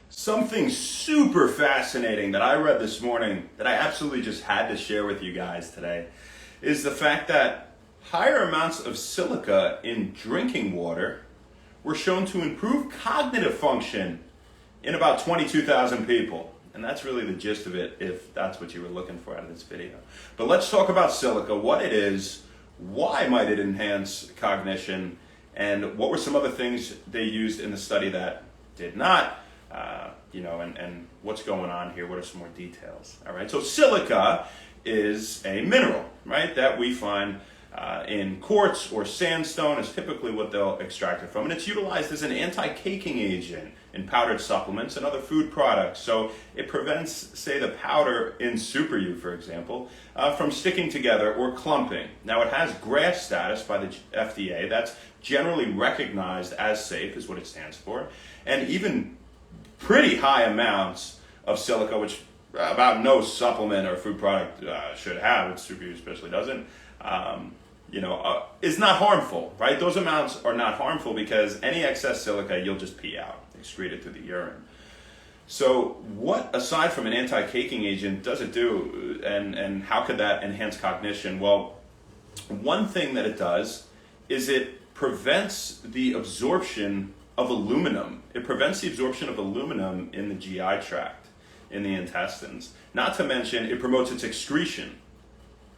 Something super fascinating that I read this morning that I absolutely just had to share with you guys today is the fact that higher amounts of silica in drinking water were shown to improve cognitive function in about 22,000 people. And that's really the gist of it, if that's what you were looking for out of this video. But let's talk about silica, what it is, why might it enhance cognition, and what were some other things they used in the study that did not, and what's going on here, what are some more details. All right, so silica is a mineral, right, that we find in quartz or sandstone is typically what they'll extract it from. And it's utilized as an anti-caking agent in powdered supplements and other food products. So it prevents, say, the powder in Super U, for example, from sticking together or clumping. Now, it has GRAS status by the FDA. That's generally recognized as safe, is what it stands for. And even pretty high amounts of silica, which about no supplement or food product should have, and Super U especially doesn't, is not harmful, right? Those amounts are not harmful because any excess silica you'll just pee out, excrete it through the urine. So what, aside from an anti-caking agent, does it do, and how could that enhance cognition? Well, one thing that it does is it prevents the absorption of aluminum. It prevents the absorption of aluminum in the GI tract, in the intestines. Not to mention, it promotes its excretion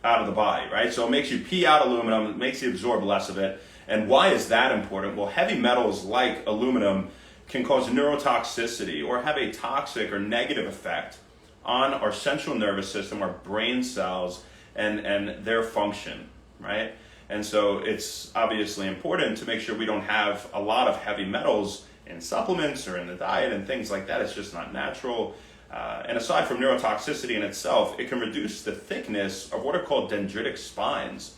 out of the body, right? So it makes you pee out aluminum, it makes you absorb less of it. And why is that important? Well, heavy metals like aluminum can cause neurotoxicity or have a toxic or negative effect on our central nervous system, our brain cells, and their function, right? And so it's obviously important to make sure we don't have a lot of heavy metals in supplements or in the diet and things like that. It's just not natural. And aside from neurotoxicity in itself, it can reduce the thickness of what are called dendritic spines.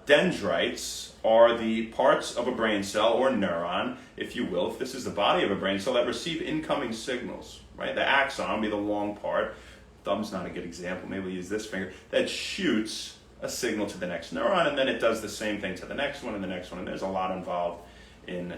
Dendrites are the parts of a brain cell or neuron, if you will, if this is the body of a brain cell, that receive incoming signals, right? The axon would be the long part. Thumb's not a good example. Maybe we'll use this finger. That shoots a signal to the next neuron, and then it does the same thing to the next one and the next one. And there's a lot involved in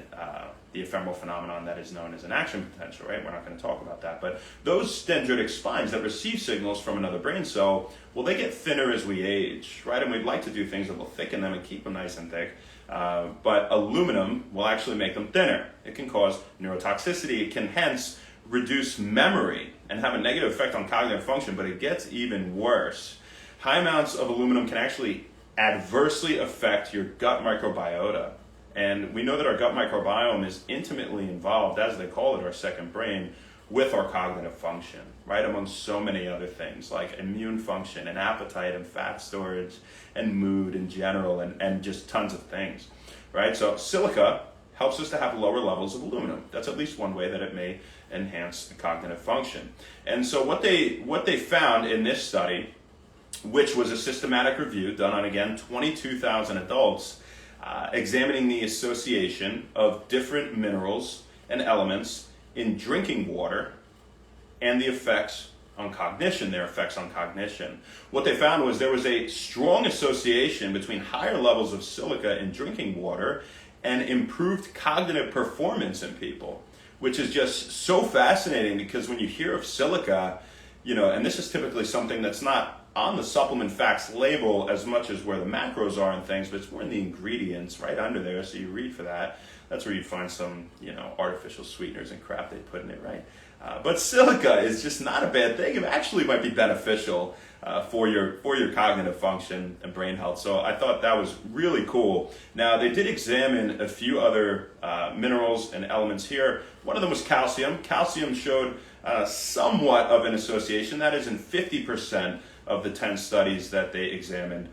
the ephemeral phenomenon that is known as an action potential, right? We're not going to talk about that. But those dendritic spines that receive signals from another brain cell, well, they get thinner as we age, right? And we'd like to do things that will thicken them and keep them nice and thick. But aluminum will actually make them thinner. It can cause neurotoxicity. It can hence reduce memory and have a negative effect on cognitive function, but it gets even worse. High amounts of aluminum can actually adversely affect your gut microbiota. And we know that our gut microbiome is intimately involved, as they call it, our second brain, with our cognitive function, right? Among so many other things like immune function and appetite and fat storage and mood in general and just tons of things, right? So silica helps us to have lower levels of aluminum. That's at least one way that it may enhance the cognitive function. And so what they found in this study, which was a systematic review done on, again, 22,000 adults, examining the association of different minerals and elements in drinking water and the effects on cognition, their effects on cognition. What they found was there was a strong association between higher levels of silica in drinking water and improved cognitive performance in people, which is just so fascinating because when you hear of silica, and this is typically something that's not on the supplement facts label as much as where the macros are and things, but it's more in the ingredients right under there, so you read for that. That's where you find some, artificial sweeteners and crap they put in it, right? But silica is just not a bad thing. It actually might be beneficial for your cognitive function and brain health. So I thought that was really cool. Now, they did examine a few other minerals and elements here. One of them was calcium. Calcium showed somewhat of an association. That is in 50% of the 10 studies that they examined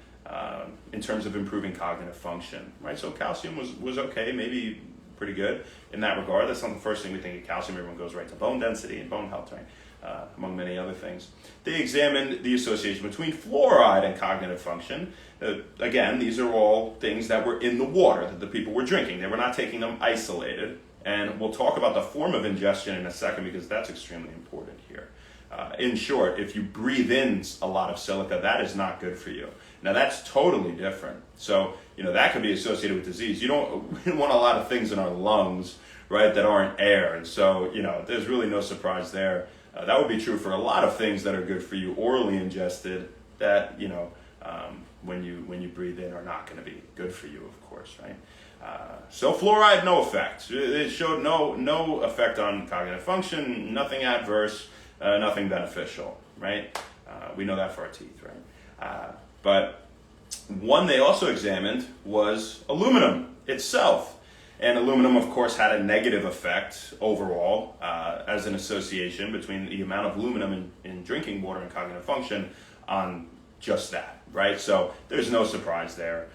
in terms of improving cognitive function, right? So calcium was okay, maybe pretty good in that regard. That's not the first thing we think of calcium. Everyone goes right to bone density and bone health, right? Among many other things. They examined the association between fluoride and cognitive function. Again, these are all things that were in the water that the people were drinking. They were not taking them isolated. And we'll talk about the form of ingestion in a second because that's extremely important here. In short, if you breathe in a lot of silica, that is not good for you. Now that's totally different. So, that could be associated with disease. We don't want a lot of things in our lungs, right, that aren't air. And so, there's really no surprise there. That would be true for a lot of things that are good for you orally ingested that, when you breathe in are not going to be good for you, of course, right? So fluoride, no effect. It showed no effect on cognitive function, nothing adverse, nothing beneficial, right? We know that for our teeth, right? But one they also examined was aluminum itself. And aluminum, of course, had a negative effect overall as an association between the amount of aluminum in drinking water and cognitive function on just that, right? So there's no surprise there.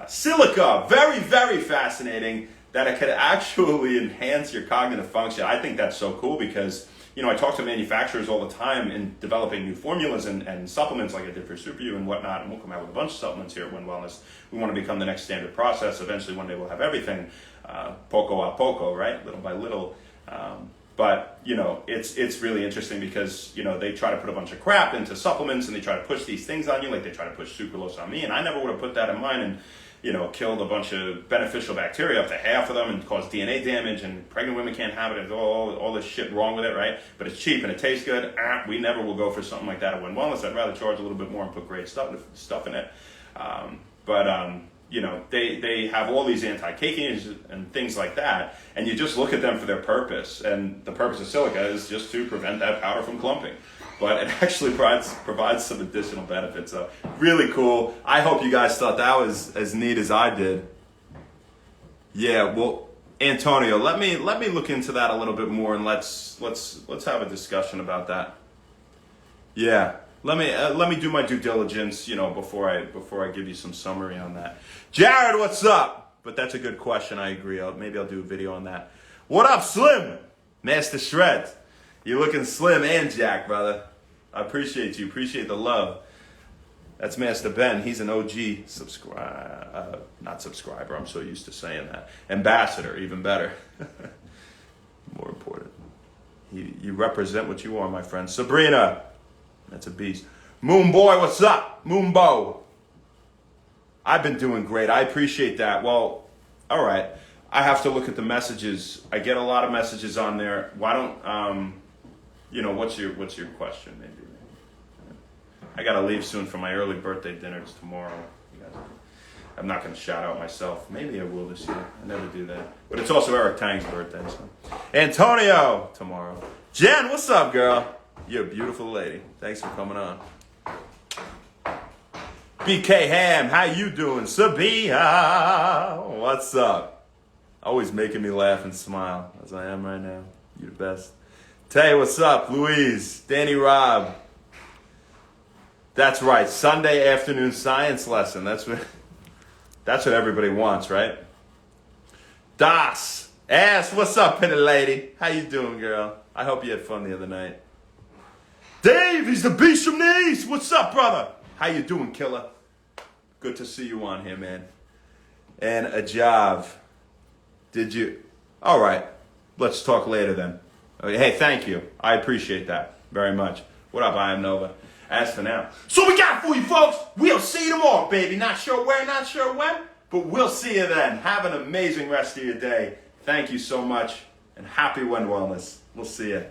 Silica, very, very fascinating that it could actually enhance your cognitive function. I think that's so cool because, I talk to manufacturers all the time in developing new formulas and supplements like I did for SuperU and whatnot, and we'll come out with a bunch of supplements here at Win Wellness. We want to become the next standard process. Eventually, one day we'll have everything, poco a poco, right? Little by little. But, it's really interesting because, they try to put a bunch of crap into supplements and they try to push these things on you, like they try to push sucralose on me, and I never would have put that in mine and, killed a bunch of beneficial bacteria, up to half of them, and caused DNA damage, and pregnant women can't have it, and all this shit wrong with it, right? But it's cheap and it tastes good. We never will go for something like that at Win Wellness. I'd rather charge a little bit more and put great stuff in it. They have all these anti-caking agents and things like that, and you just look at them for their purpose. And the purpose of silica is just to prevent that powder from clumping. But it actually provides some additional benefits. So really cool. I hope you guys thought that was as neat as I did. Yeah, well, Antonio, let me look into that a little bit more, and let's have a discussion about that. Yeah. Let me do my due diligence, before I give you some summary on that. Jared, what's up? But that's a good question. I agree. Maybe I'll do a video on that. What up, Slim? Master Shred. You're looking slim and jacked, brother. I appreciate you. Appreciate the love. That's Master Ben. He's an OG not subscriber. I'm so used to saying that. Ambassador, even better. More important. You represent what you are, my friend. Sabrina. That's a beast. Moon Boy, what's up? Moonbo. I've been doing great. I appreciate that. Well, all right. I have to look at the messages. I get a lot of messages on there. Why don't, what's your question? Maybe. I got to leave soon for my early birthday dinner. It's tomorrow. I'm not going to shout out myself. Maybe I will this year. I never do that. But it's also Eric Tang's birthday. So. Antonio, tomorrow. Jen, what's up, girl? You're a beautiful lady. Thanks for coming on. BK Ham, how you doing? Sabia, what's up? Always making me laugh and smile, as I am right now. You the best. Tay, what's up? Louise, Danny Robb. That's right, Sunday afternoon science lesson. That's what everybody wants, right? Das, Ass, what's up, Penny Lady? How you doing, girl? I hope you had fun the other night. Dave, he's the beast from the east. What's up, brother? How you doing, killer? Good to see you on here, man. And Ajav, did you? All right, let's talk later then. Okay, hey, thank you. I appreciate that very much. What up, I am Nova? As for now. So we got it for you, folks. We'll see you tomorrow, baby. Not sure where, not sure when, but we'll see you then. Have an amazing rest of your day. Thank you so much, and happy Win Wellness. We'll see you.